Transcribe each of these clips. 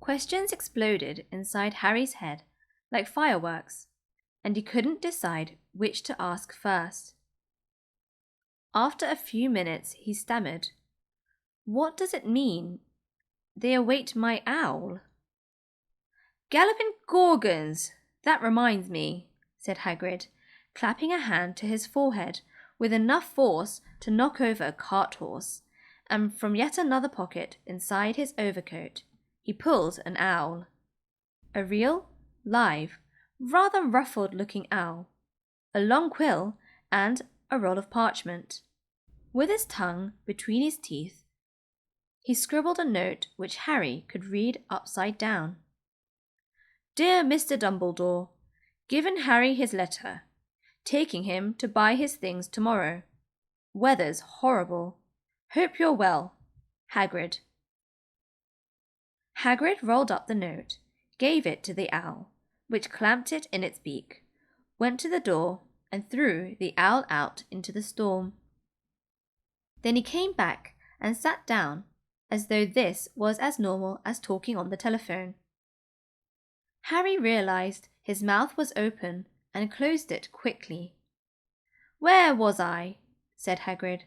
Questions exploded inside Harry's head like fireworks, and he couldn't decide which to ask first. After a few minutes, he stammered, "What does it mean? They await my owl." "Galloping gorgons! That reminds me," said Hagrid, clapping a hand to his forehead with enough force to knock over a cart horse, and from yet another pocket inside his overcoat he pulled an owl. A real, live, rather ruffled-looking owl, a long quill, and a roll of parchment. With his tongue between his teeth, he scribbled a note which Harry could read upside down. "Dear Mr. Dumbledore, given Harry his letter, taking him to buy his things tomorrow. Weather's horrible. Hope you're well. Hagrid." Hagrid rolled up the note, gave it to the owl, which clamped it in its beak, went to the door, and threw the owl out into the storm. Then he came back and sat down, as though this was as normal as talking on the telephone. Harry realized his mouth was open and closed it quickly. "Where was I?" said Hagrid.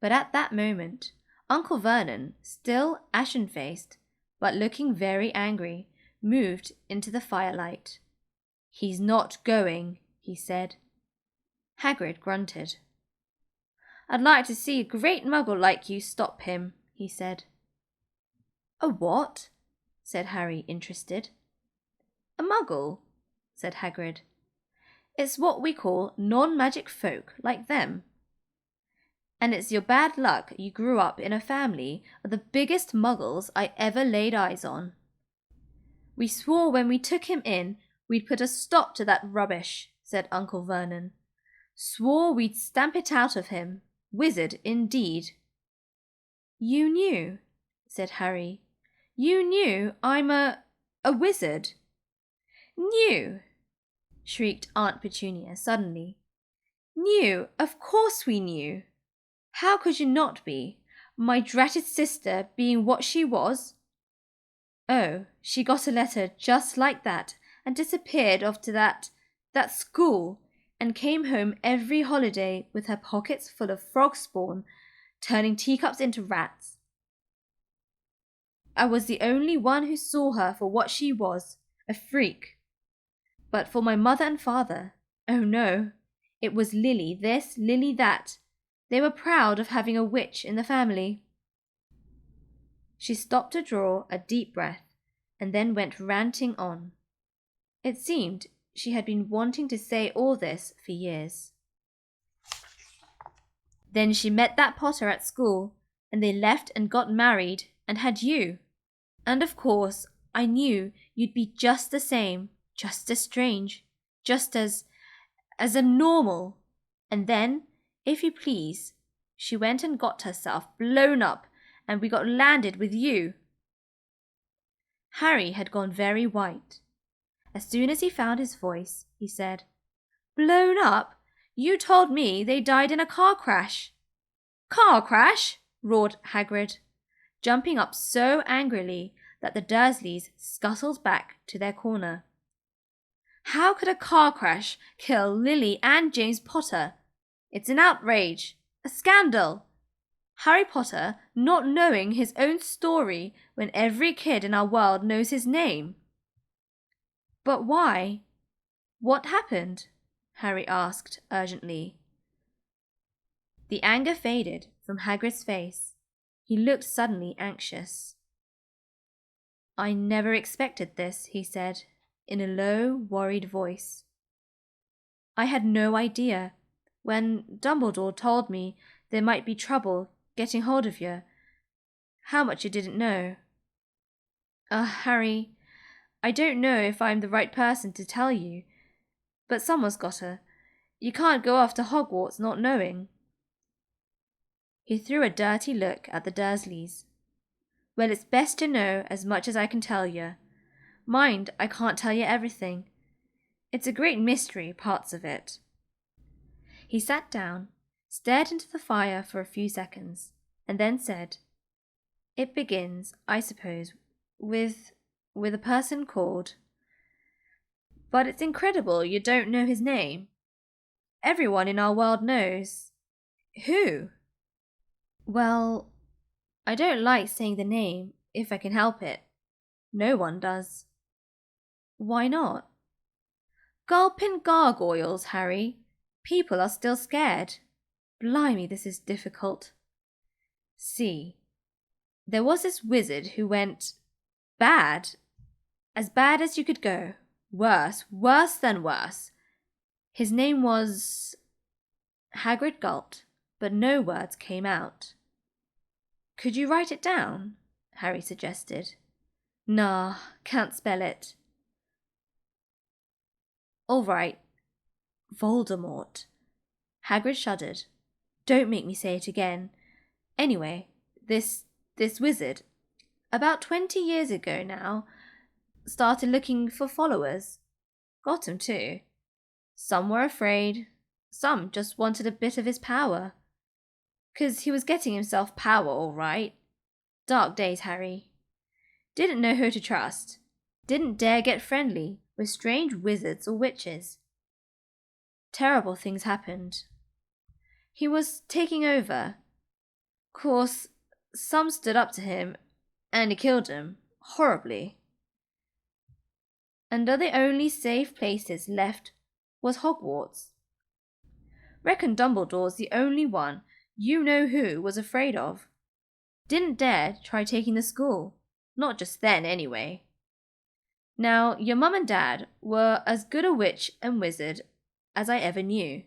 But at that moment, Uncle Vernon, still ashen-faced, but looking very angry, moved into the firelight. "He's not going," he said. Hagrid grunted. "I'd like to see a great muggle like you stop him," he said. "A what?" said Harry, interested. "A muggle," said Hagrid. "It's what we call non-magic folk like them. And it's your bad luck you grew up in a family of the biggest muggles I ever laid eyes on. We swore when we took him in we'd put a stop to that rubbish," said Uncle Vernon. "Swore we'd stamp it out of him. Wizard indeed." "You knew," said Harry. "You knew I'm a wizard." "Knew!" shrieked Aunt Petunia suddenly. "Knew! Of course we knew. How could you not be, my dratted sister being what she was? Oh, she got a letter just like that and disappeared off to that school and came home every holiday with her pockets full of frog spawn, turning teacups into rats. I was the only one who saw her for what she was, a freak. But for my mother and father, oh no, it was Lily this, Lily that. They were proud of having a witch in the family." She stopped to draw a deep breath and then went ranting on. It seemed she had been wanting to say all this for years. "Then she met that Potter at school, and they left and got married and had you. And of course I knew you'd be just the same, just as strange, just as abnormal. And then, if you please, she went and got herself blown up, and we got landed with you." Harry had gone very white. As soon as he found his voice, he said, "Blown up? You told me they died in a car crash." "Car crash?" roared Hagrid, jumping up so angrily that the Dursleys scuttled back to their corner. "How could a car crash kill Lily and James Potter? It's an outrage, a scandal. Harry Potter not knowing his own story when every kid in our world knows his name." "But why? What happened?" Harry asked urgently. The anger faded from Hagrid's face. He looked suddenly anxious. "I never expected this," he said, in a low, worried voice. "I had no idea. When Dumbledore told me there might be trouble getting hold of you, how much you didn't know. Harry, I don't know if I'm the right person to tell you, but someone's got her. You can't go off to Hogwarts not knowing." He threw a dirty look at the Dursleys. "Well, it's best to know as much as I can tell you. Mind, I can't tell you everything. It's a great mystery, parts of it." He sat down, stared into the fire for a few seconds, and then said, "It begins, I suppose, with with a person called. But it's incredible you don't know his name. Everyone in our world knows. Who? Well, I don't like saying the name if I can help it. No one does. Why not? Gulpin' gargoyles, Harry. People are still scared. Blimey, this is difficult. See, there was this wizard who went bad. As bad as you could go. Worse than worse. His name was... Hagrid gulped, but no words came out. Could you write it down? Harry suggested. Nah, can't spell it. All right. Voldemort. Hagrid shuddered. Don't make me say it again. Anyway, this wizard, about 20 years ago now, started looking for followers. Got 'em too. Some were afraid. Some just wanted a bit of his power. 'Cause he was getting himself power, all right. Dark days, Harry. Didn't know who to trust. Didn't dare get friendly with strange wizards or witches. Terrible things happened. He was taking over. Course, some stood up to him, and he killed 'em, horribly. And the only safe places left was Hogwarts. Reckon Dumbledore's the only one you-know-who was afraid of. Didn't dare try taking the school, not just then anyway. Now, your mum and dad were as good a witch and wizard as I ever knew.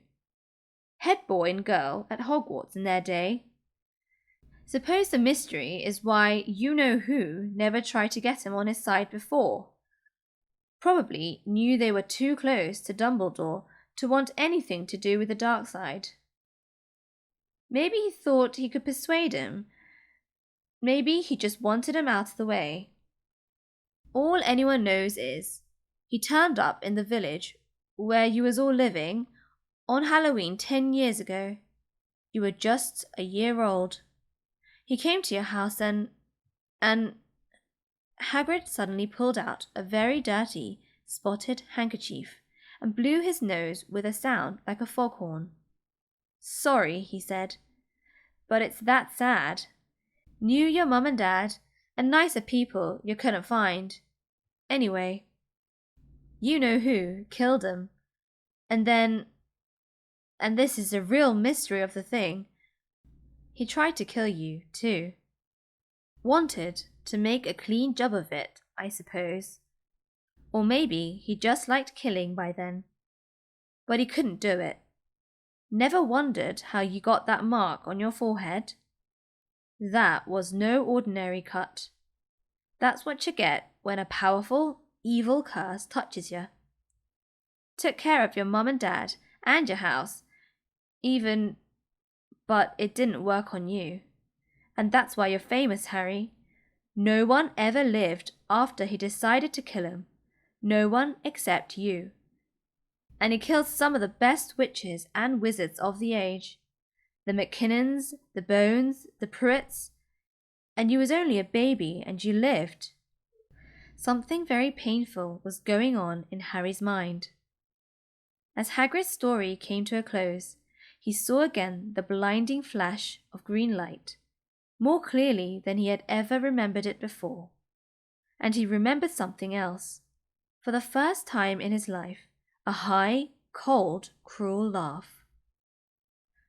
Head boy and girl at Hogwarts in their day. Suppose the mystery is why you-know-who never tried to get him on his side before. Probably knew they were too close to Dumbledore to want anything to do with the dark side. Maybe he thought he could persuade him. Maybe he just wanted him out of the way. All anyone knows is he turned up in the village where you was all living on Halloween 10 years ago. You were just a year old. He came to your house and Hagrid suddenly pulled out a very dirty, spotted handkerchief and blew his nose with a sound like a foghorn. Sorry, he said, but it's that sad. Knew your mum and dad, and nicer people you couldn't find. Anyway, you-know-who killed him. And this is the real mystery of the thing, he tried to kill you, too. Wanted to make a clean job of it, I suppose. Or maybe he just liked killing by then. But he couldn't do it. Never wondered how you got that mark on your forehead? That was no ordinary cut. That's what you get when a powerful, evil curse touches you. Took care of your mum and dad and your house, but it didn't work on you. And that's why you're famous, Harry. No one ever lived after he decided to kill him. No one except you. And he killed some of the best witches and wizards of the age. The McKinnons, the Bones, the Pruitts. And you was only a baby and you lived. Something very painful was going on in Harry's mind. As Hagrid's story came to a close, he saw again the blinding flash of green light, more clearly than he had ever remembered it before. And he remembered something else. For the first time in his life, a high, cold, cruel laugh.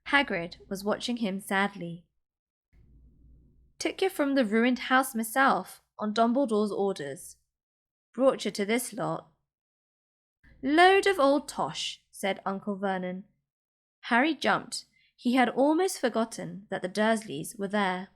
Hagrid was watching him sadly. Took you from the ruined house myself on Dumbledore's orders. Brought you to this lot. Load of old tosh, said Uncle Vernon. Harry jumped. He had almost forgotten that the Dursleys were there.